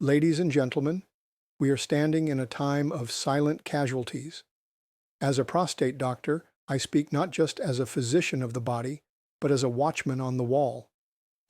Ladies and gentlemen, we are standing in a time of silent casualties. As a prostate doctor, I speak not just as a physician of the body, but as a watchman on the wall.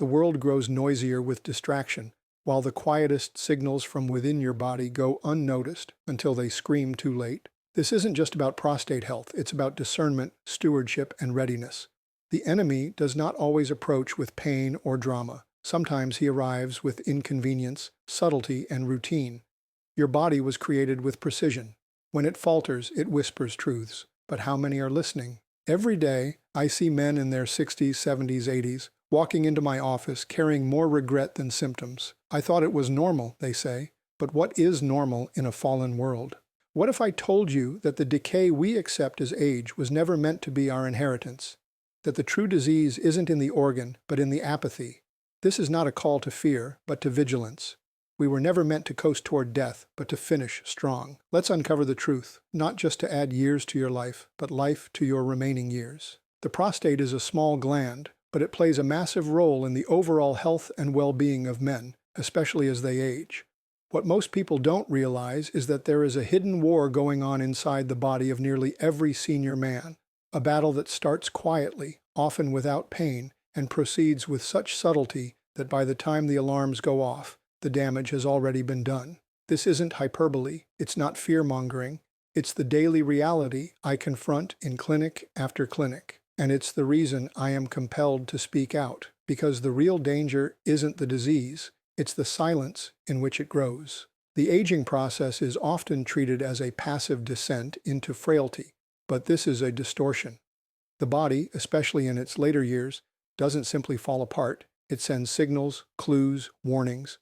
The world grows noisier with distraction, while the quietest signals from within your body go unnoticed until they scream too late. This isn't just about prostate health, it's about discernment, stewardship, and readiness. The enemy does not always approach with pain or drama. Sometimes he arrives with inconvenience, subtlety, and routine. Your body was created with precision. When it falters, it whispers truths. But how many are listening? Every day, I see men in their 60s, 70s, 80s, walking into my office carrying more regret than symptoms. I thought it was normal, they say. But what is normal in a fallen world? What if I told you that the decay we accept as age was never meant to be our inheritance? That the true disease isn't in the organ, but in the apathy? This is not a call to fear, but to vigilance. We were never meant to coast toward death, but to finish strong. Let's uncover the truth, not just to add years to your life, but life to your remaining years. The prostate is a small gland, but it plays a massive role in the overall health and well-being of men, especially as they age. What most people don't realize is that there is a hidden war going on inside the body of nearly every senior man, a battle that starts quietly, often without pain, and proceeds with such subtlety that by the time the alarms go off, the damage has already been done. This isn't hyperbole, it's not fear-mongering, it's the daily reality I confront in clinic after clinic. And it's the reason I am compelled to speak out, because the real danger isn't the disease, it's the silence in which it grows. The aging process is often treated as a passive descent into frailty, but this is a distortion. The body, especially in its later years, doesn't simply fall apart, it sends signals, clues, warnings.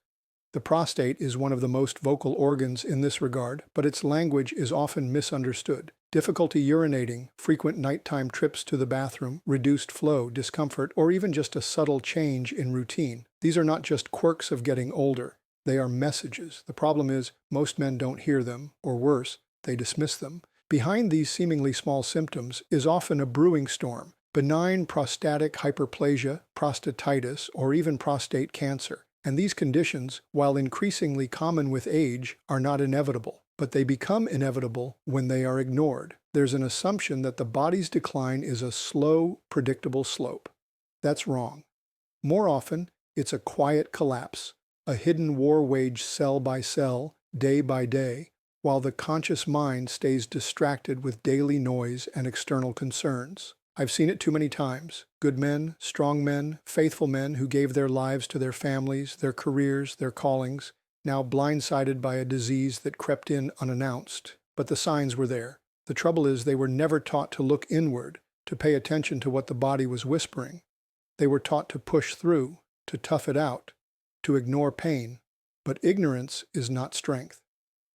The prostate is one of the most vocal organs in this regard, but its language is often misunderstood. Difficulty urinating, frequent nighttime trips to the bathroom, reduced flow, discomfort, or even just a subtle change in routine. These are not just quirks of getting older. They are messages. The problem is, most men don't hear them, or worse, they dismiss them. Behind these seemingly small symptoms is often a brewing storm. Benign prostatic hyperplasia, prostatitis, or even prostate cancer. And these conditions, while increasingly common with age, are not inevitable. But they become inevitable when they are ignored. There's an assumption that the body's decline is a slow, predictable slope. That's wrong. More often, it's a quiet collapse, a hidden war waged cell by cell, day by day, while the conscious mind stays distracted with daily noise and external concerns. I've seen it too many times. Good men, strong men, faithful men who gave their lives to their families, their careers, their callings, now blindsided by a disease that crept in unannounced. But the signs were there. The trouble is they were never taught to look inward, to pay attention to what the body was whispering. They were taught to push through, to tough it out, to ignore pain. But ignorance is not strength.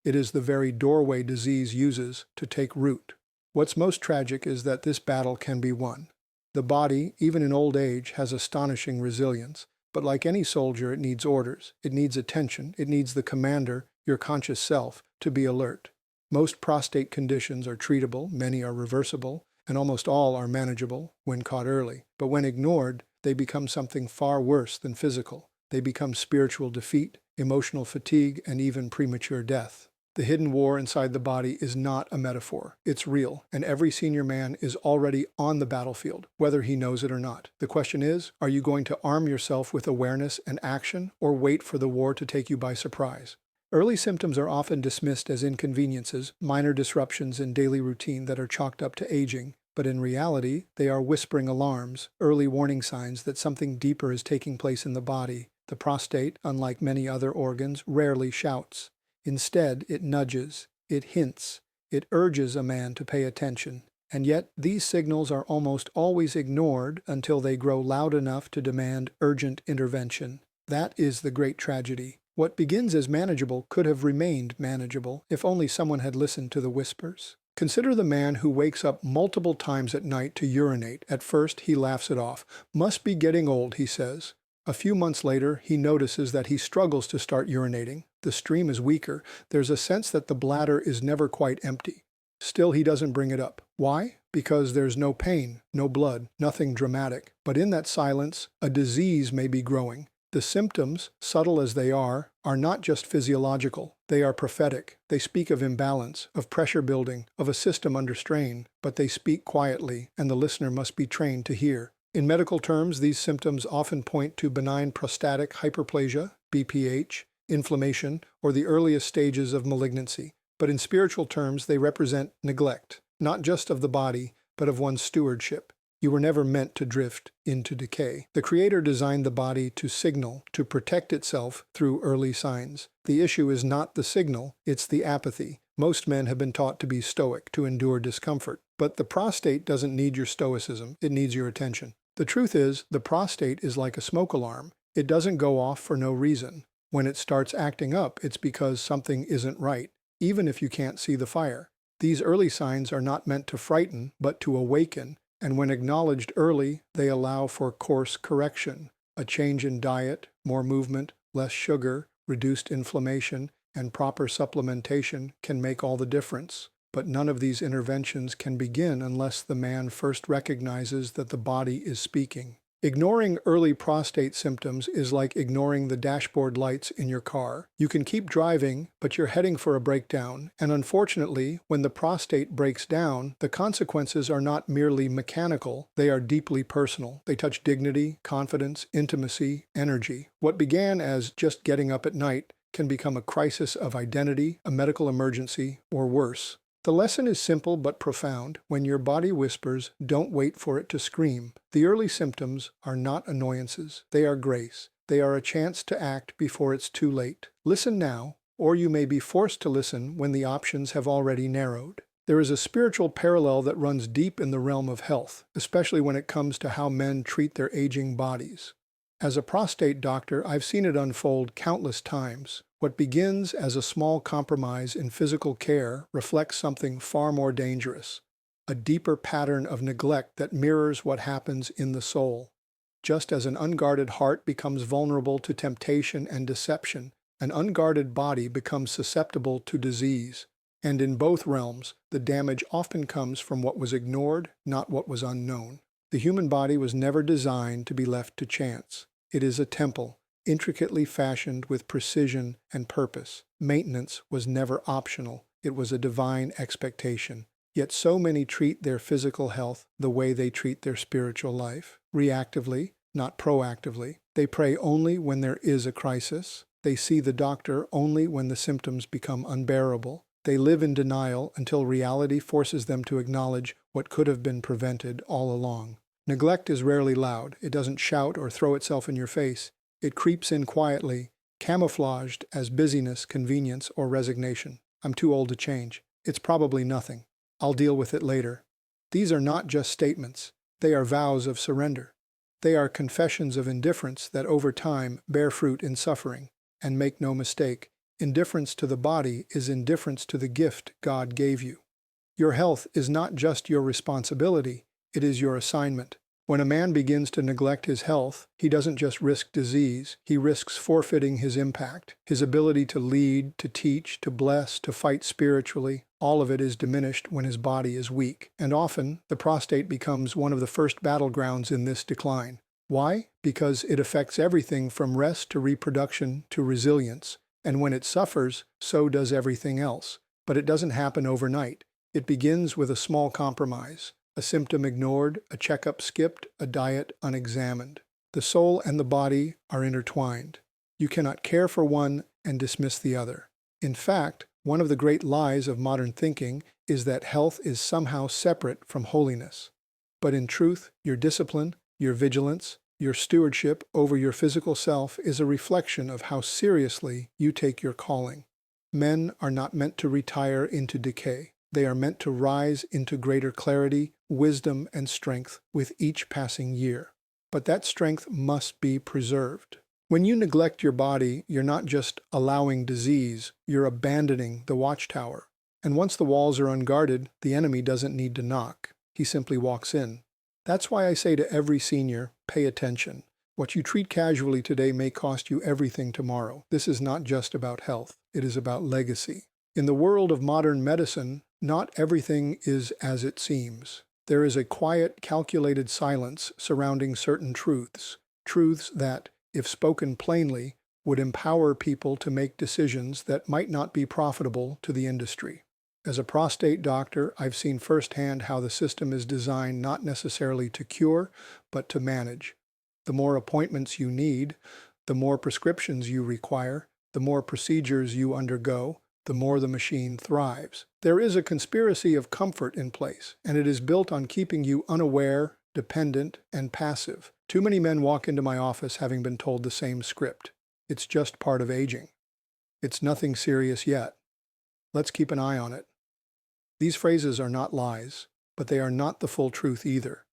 It is the very doorway disease uses to take root. What's most tragic is that this battle can be won. The body, even in old age, has astonishing resilience, but like any soldier, it needs orders, it needs attention, it needs the commander, your conscious self, to be alert. Most prostate conditions are treatable, many are reversible, and almost all are manageable when caught early. But when ignored, they become something far worse than physical. They become spiritual defeat, emotional fatigue, and even premature death. The hidden war inside the body is not a metaphor. It's real, and every senior man is already on the battlefield, whether he knows it or not. The question is, are you going to arm yourself with awareness and action, or wait for the war to take you by surprise? Early symptoms are often dismissed as inconveniences, minor disruptions in daily routine that are chalked up to aging, but in reality, they are whispering alarms, early warning signs that something deeper is taking place in the body. The prostate, unlike many other organs, rarely shouts. Instead, it nudges, it hints, it urges a man to pay attention. And yet, these signals are almost always ignored until they grow loud enough to demand urgent intervention. That is the great tragedy. What begins as manageable could have remained manageable if only someone had listened to the whispers. Consider the man who wakes up multiple times at night to urinate. At first, he laughs it off. Must be getting old, he says. A few months later, he notices that he struggles to start urinating. The stream is weaker. There's a sense that the bladder is never quite empty. Still, he doesn't bring it up. Why? Because there's no pain, no blood, nothing dramatic. But in that silence, a disease may be growing. The symptoms, subtle as they are not just physiological. They are prophetic. They speak of imbalance, of pressure building, of a system under strain, but they speak quietly, and the listener must be trained to hear. In medical terms, these symptoms often point to benign prostatic hyperplasia, BPH, inflammation, or the earliest stages of malignancy. But in spiritual terms, they represent neglect, not just of the body, but of one's stewardship. You were never meant to drift into decay. The Creator designed the body to signal, to protect itself through early signs. The issue is not the signal, it's the apathy. Most men have been taught to be stoic, to endure discomfort. But the prostate doesn't need your stoicism, it needs your attention. The truth is, the prostate is like a smoke alarm. It doesn't go off for no reason. When it starts acting up, it's because something isn't right, even if you can't see the fire. These early signs are not meant to frighten, but to awaken. And when acknowledged early, they allow for course correction. A change in diet, more movement, less sugar, reduced inflammation, and proper supplementation can make all the difference. But none of these interventions can begin unless the man first recognizes that the body is speaking. Ignoring early prostate symptoms is like ignoring the dashboard lights in your car. You can keep driving, but you're heading for a breakdown. And unfortunately, when the prostate breaks down, the consequences are not merely mechanical, they are deeply personal. They touch dignity, confidence, intimacy, energy. What began as just getting up at night can become a crisis of identity, a medical emergency, or worse. The lesson is simple but profound. When your body whispers, don't wait for it to scream. The early symptoms are not annoyances. They are grace. They are a chance to act before it's too late. Listen now, or you may be forced to listen when the options have already narrowed. There is a spiritual parallel that runs deep in the realm of health, especially when it comes to how men treat their aging bodies. As a prostate doctor, I've seen it unfold countless times. What begins as a small compromise in physical care reflects something far more dangerous, a deeper pattern of neglect that mirrors what happens in the soul. Just as an unguarded heart becomes vulnerable to temptation and deception, an unguarded body becomes susceptible to disease. And in both realms, the damage often comes from what was ignored, not what was unknown. The human body was never designed to be left to chance. It is a temple, intricately fashioned with precision and purpose. Maintenance was never optional. It was a divine expectation. Yet so many treat their physical health the way they treat their spiritual life, reactively, not proactively. They pray only when there is a crisis. They see the doctor only when the symptoms become unbearable. They live in denial until reality forces them to acknowledge what could have been prevented all along. Neglect is rarely loud. It doesn't shout or throw itself in your face. It creeps in quietly, camouflaged as busyness, convenience, or resignation. I'm too old to change. It's probably nothing. I'll deal with it later. These are not just statements. They are vows of surrender. They are confessions of indifference that over time bear fruit in suffering. And make no mistake, indifference to the body is indifference to the gift God gave you. Your health is not just your responsibility. It is your assignment. When a man begins to neglect his health, he doesn't just risk disease, he risks forfeiting his impact. His ability to lead, to teach, to bless, to fight spiritually, all of it is diminished when his body is weak. And often, the prostate becomes one of the first battlegrounds in this decline. Why? Because it affects everything from rest to reproduction to resilience. And when it suffers, so does everything else. But it doesn't happen overnight. It begins with a small compromise. A symptom ignored, a checkup skipped, a diet unexamined. The soul and the body are intertwined. You cannot care for one and dismiss the other. In fact, one of the great lies of modern thinking is that health is somehow separate from holiness. But in truth, your discipline, your vigilance, your stewardship over your physical self is a reflection of how seriously you take your calling. Men are not meant to retire into decay. They are meant to rise into greater clarity, wisdom, and strength with each passing year. But that strength must be preserved. When you neglect your body, you're not just allowing disease, you're abandoning the watchtower. And once the walls are unguarded, the enemy doesn't need to knock. He simply walks in. That's why I say to every senior, pay attention. What you treat casually today may cost you everything tomorrow. This is not just about health. It is about legacy. In the world of modern medicine, not everything is as it seems. There is a quiet, calculated silence surrounding certain truths. Truths that, if spoken plainly, would empower people to make decisions that might not be profitable to the industry. As a prostate doctor, I've seen firsthand how the system is designed not necessarily to cure, but to manage. The more appointments you need, the more prescriptions you require, the more procedures you undergo, the more the machine thrives. There is a conspiracy of comfort in place, and it is built on keeping you unaware, dependent, and passive. Too many men walk into my office having been told the same script. It's just part of aging. It's nothing serious yet. Let's keep an eye on it. These phrases are not lies, but they are not the full truth either.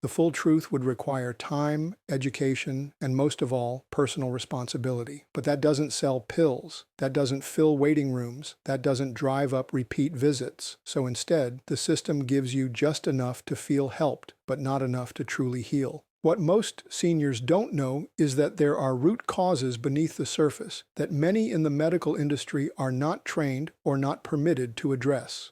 The full truth would require time, education, and most of all, personal responsibility. But that doesn't sell pills. That doesn't fill waiting rooms. That doesn't drive up repeat visits. So instead, the system gives you just enough to feel helped, but not enough to truly heal. What most seniors don't know is that there are root causes beneath the surface that many in the medical industry are not trained or not permitted to address.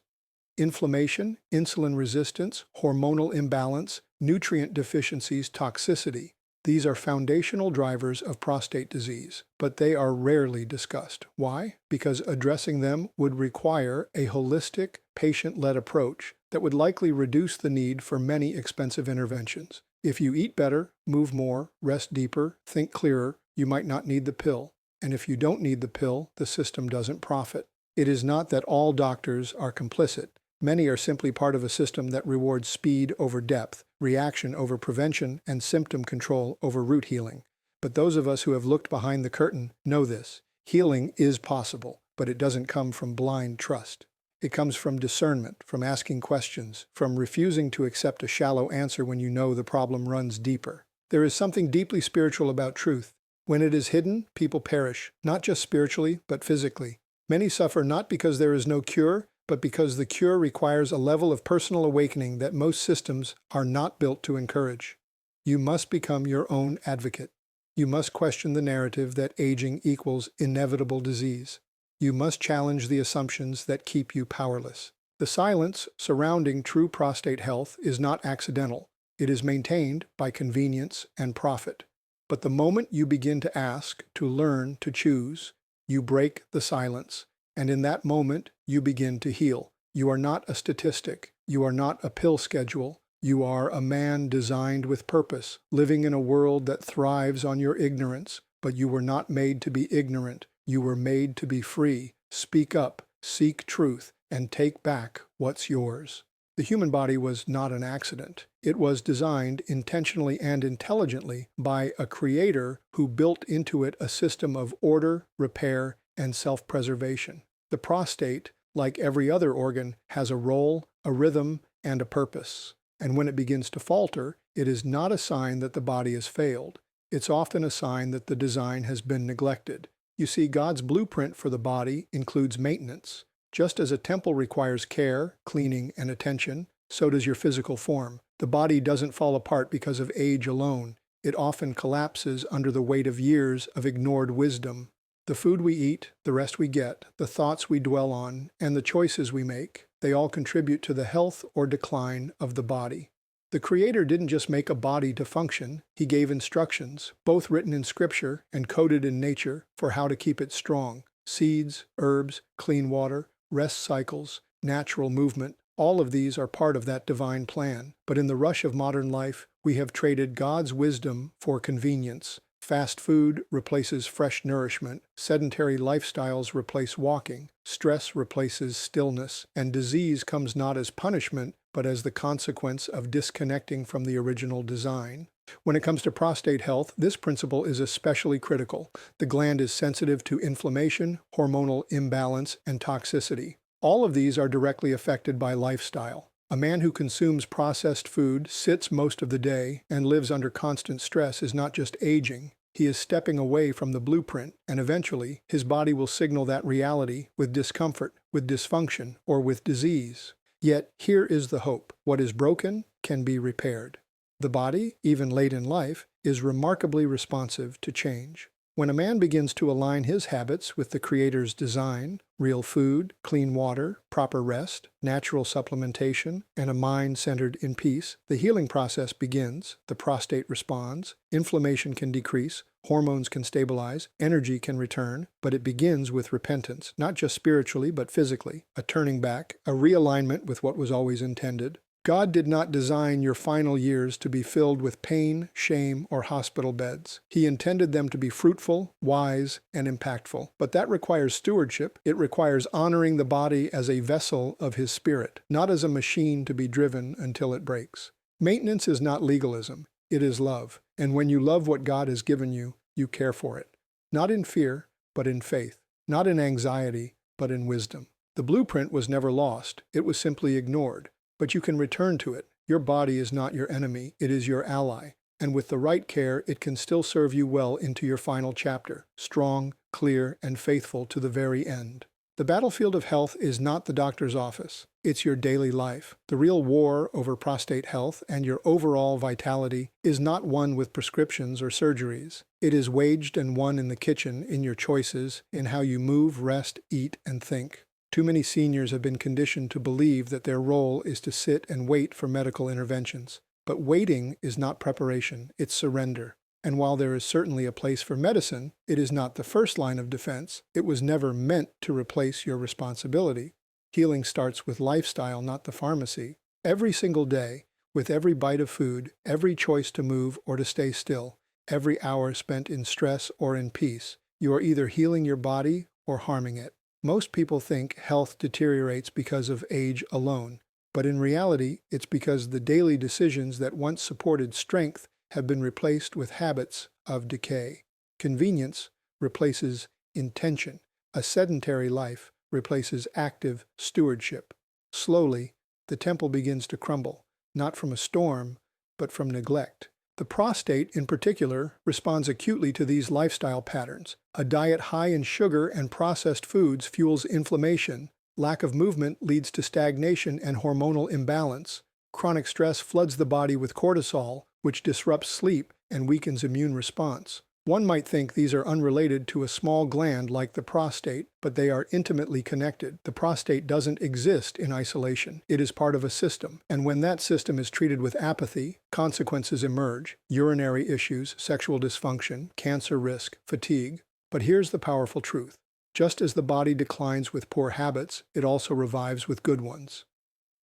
Inflammation, insulin resistance, hormonal imbalance, nutrient deficiencies, toxicity. These are foundational drivers of prostate disease, but they are rarely discussed. Why? Because addressing them would require a holistic, patient-led approach that would likely reduce the need for many expensive interventions. If you eat better, move more, rest deeper, think clearer, you might not need the pill. And if you don't need the pill, the system doesn't profit. It is not that all doctors are complicit. Many are simply part of a system that rewards speed over depth, reaction over prevention, and symptom control over root healing. But those of us who have looked behind the curtain know this. Healing is possible, but it doesn't come from blind trust. It comes from discernment, from asking questions, from refusing to accept a shallow answer when you know the problem runs deeper. There is something deeply spiritual about truth. When it is hidden, people perish, not just spiritually, but physically. Many suffer not because there is no cure, but because the cure requires a level of personal awakening that most systems are not built to encourage. You must become your own advocate. You must question the narrative that aging equals inevitable disease. You must challenge the assumptions that keep you powerless. The silence surrounding true prostate health is not accidental. It is maintained by convenience and profit. But the moment you begin to ask, to learn, to choose, you break the silence. And in that moment, you begin to heal. You are not a statistic. You are not a pill schedule. You are a man designed with purpose, living in a world that thrives on your ignorance. But you were not made to be ignorant. You were made to be free. Speak up, seek truth, and take back what's yours. The human body was not an accident. It was designed intentionally and intelligently by a creator who built into it a system of order, repair, and self-preservation. The prostate, like every other organ, has a role, a rhythm, and a purpose. And when it begins to falter, it is not a sign that the body has failed. It's often a sign that the design has been neglected. You see, God's blueprint for the body includes maintenance. Just as a temple requires care, cleaning, and attention, so does your physical form. The body doesn't fall apart because of age alone. It often collapses under the weight of years of ignored wisdom. The food we eat, the rest we get, the thoughts we dwell on, and the choices we make, they all contribute to the health or decline of the body. The Creator didn't just make a body to function, He gave instructions, both written in Scripture and coded in nature, for how to keep it strong. Seeds, herbs, clean water, rest cycles, natural movement, all of these are part of that divine plan. But in the rush of modern life, we have traded God's wisdom for convenience. Fast food replaces fresh nourishment, sedentary lifestyles replace walking, stress replaces stillness, and disease comes not as punishment, but as the consequence of disconnecting from the original design. When it comes to prostate health, this principle is especially critical. The gland is sensitive to inflammation, hormonal imbalance, and toxicity. All of these are directly affected by lifestyle. A man who consumes processed food, sits most of the day, and lives under constant stress is not just aging. He is stepping away from the blueprint, and eventually, his body will signal that reality with discomfort, with dysfunction, or with disease. Yet, here is the hope. What is broken can be repaired. The body, even late in life, is remarkably responsive to change. When a man begins to align his habits with the Creator's design, real food, clean water, proper rest, natural supplementation, and a mind centered in peace, the healing process begins, the prostate responds, inflammation can decrease, hormones can stabilize, energy can return, but it begins with repentance, not just spiritually but physically, a turning back, a realignment with what was always intended. God did not design your final years to be filled with pain, shame, or hospital beds. He intended them to be fruitful, wise, and impactful. But that requires stewardship. It requires honoring the body as a vessel of His Spirit, not as a machine to be driven until it breaks. Maintenance is not legalism. It is love. And when you love what God has given you, you care for it. Not in fear, but in faith. Not in anxiety, but in wisdom. The blueprint was never lost. It was simply ignored. But you can return to it. Your body is not your enemy, it is your ally. And with the right care, it can still serve you well into your final chapter, strong, clear, and faithful to the very end. The battlefield of health is not the doctor's office. It's your daily life. The real war over prostate health and your overall vitality is not won with prescriptions or surgeries. It is waged and won in the kitchen, in your choices, in how you move, rest, eat, and think. Too many seniors have been conditioned to believe that their role is to sit and wait for medical interventions. But waiting is not preparation, it's surrender. And while there is certainly a place for medicine, it is not the first line of defense. It was never meant to replace your responsibility. Healing starts with lifestyle, not the pharmacy. Every single day, with every bite of food, every choice to move or to stay still, every hour spent in stress or in peace, you are either healing your body or harming it. Most people think health deteriorates because of age alone, but in reality, it's because the daily decisions that once supported strength have been replaced with habits of decay. Convenience replaces intention. A sedentary life replaces active stewardship. Slowly, the temple begins to crumble, not from a storm, but from neglect. The prostate, in particular, responds acutely to these lifestyle patterns. A diet high in sugar and processed foods fuels inflammation. Lack of movement leads to stagnation and hormonal imbalance. Chronic stress floods the body with cortisol, which disrupts sleep and weakens immune response. One might think these are unrelated to a small gland like the prostate, but they are intimately connected. The prostate doesn't exist in isolation. It is part of a system. And when that system is treated with apathy, consequences emerge: urinary issues, sexual dysfunction, cancer risk, fatigue. But here's the powerful truth. Just as the body declines with poor habits, it also revives with good ones.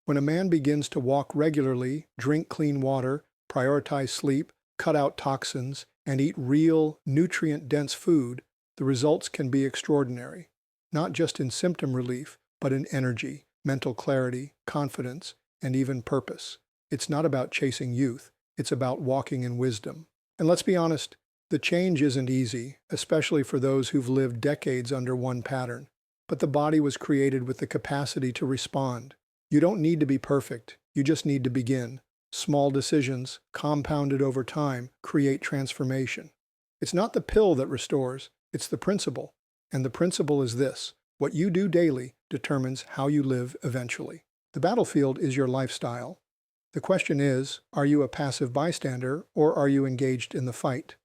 When a man begins to walk regularly, drink clean water, prioritize sleep, cut out toxins, and eat real, nutrient-dense food, the results can be extraordinary. Not just in symptom relief, but in energy, mental clarity, confidence, and even purpose. It's not about chasing youth, it's about walking in wisdom. And let's be honest, the change isn't easy, especially for those who've lived decades under one pattern. But the body was created with the capacity to respond. You don't need to be perfect, you just need to begin. Small decisions, compounded over time, create transformation. It's not the pill that restores, it's the principle. And the principle is this: what you do daily determines how you live eventually. The battlefield is your lifestyle. The question is, are you a passive bystander or are you engaged in the fight?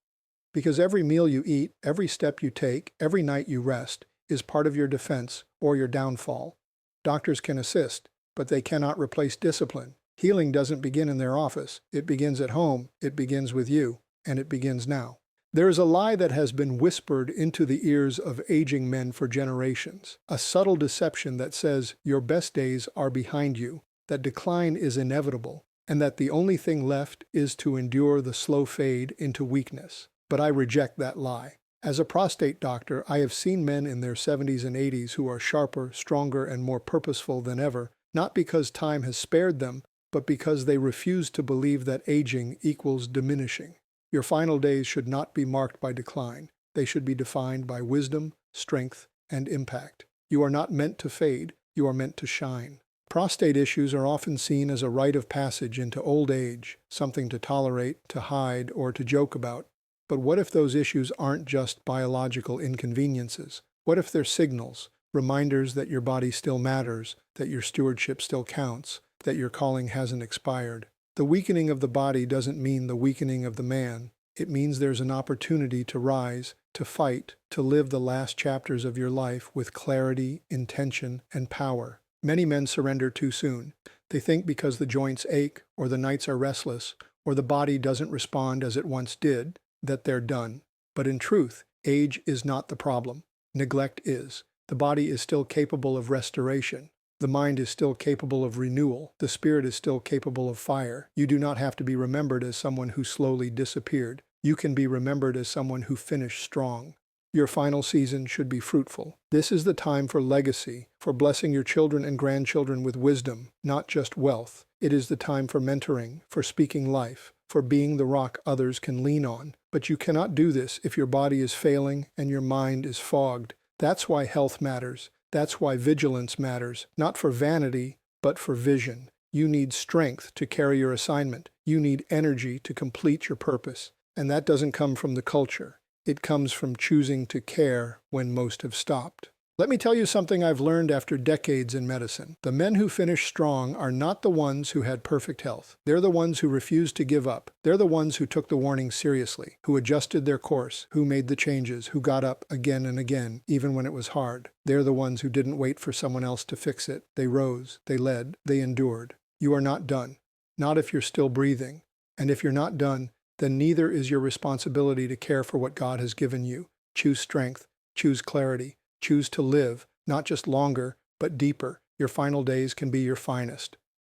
Because every meal you eat, every step you take, every night you rest, is part of your defense or your downfall. Doctors can assist, but they cannot replace discipline. Healing doesn't begin in their office. It begins at home, it begins with you, and it begins now. There is a lie that has been whispered into the ears of aging men for generations, a subtle deception that says your best days are behind you, that decline is inevitable, and that the only thing left is to endure the slow fade into weakness. But I reject that lie. As a prostate doctor, I have seen men in their 70s and 80s who are sharper, stronger, and more purposeful than ever, not because time has spared them, but because they refuse to believe that aging equals diminishing. Your final days should not be marked by decline. They should be defined by wisdom, strength, and impact. You are not meant to fade, you are meant to shine. Prostate issues are often seen as a rite of passage into old age, something to tolerate, to hide, or to joke about. But what if those issues aren't just biological inconveniences? What if they're signals, reminders that your body still matters, that your stewardship still counts, that your calling hasn't expired? The weakening of the body doesn't mean the weakening of the man. It means there's an opportunity to rise, to fight, to live the last chapters of your life with clarity, intention, and power. Many men surrender too soon. They think because the joints ache, or the nights are restless, or the body doesn't respond as it once did, that they're done. But in truth, age is not the problem. Neglect is. The body is still capable of restoration. The mind is still capable of renewal. The spirit is still capable of fire. You do not have to be remembered as someone who slowly disappeared. You can be remembered as someone who finished strong. Your final season should be fruitful. This is the time for legacy, for blessing your children and grandchildren with wisdom, not just wealth. It is the time for mentoring, for speaking life, for being the rock others can lean on. But you cannot do this if your body is failing and your mind is fogged. That's why health matters. That's why vigilance matters, not for vanity, but for vision. You need strength to carry your assignment. You need energy to complete your purpose. And that doesn't come from the culture. It comes from choosing to care when most have stopped. Let me tell you something I've learned after decades in medicine. The men who finish strong are not the ones who had perfect health. They're the ones who refused to give up. They're the ones who took the warning seriously, who adjusted their course, who made the changes, who got up again and again, even when it was hard. They're the ones who didn't wait for someone else to fix it. They rose, they led, they endured. You are not done. Not if you're still breathing. And if you're not done, then neither is your responsibility to care for what God has given you. Choose strength, choose clarity, choose to live, not just longer, but deeper. Your final days can be your finest.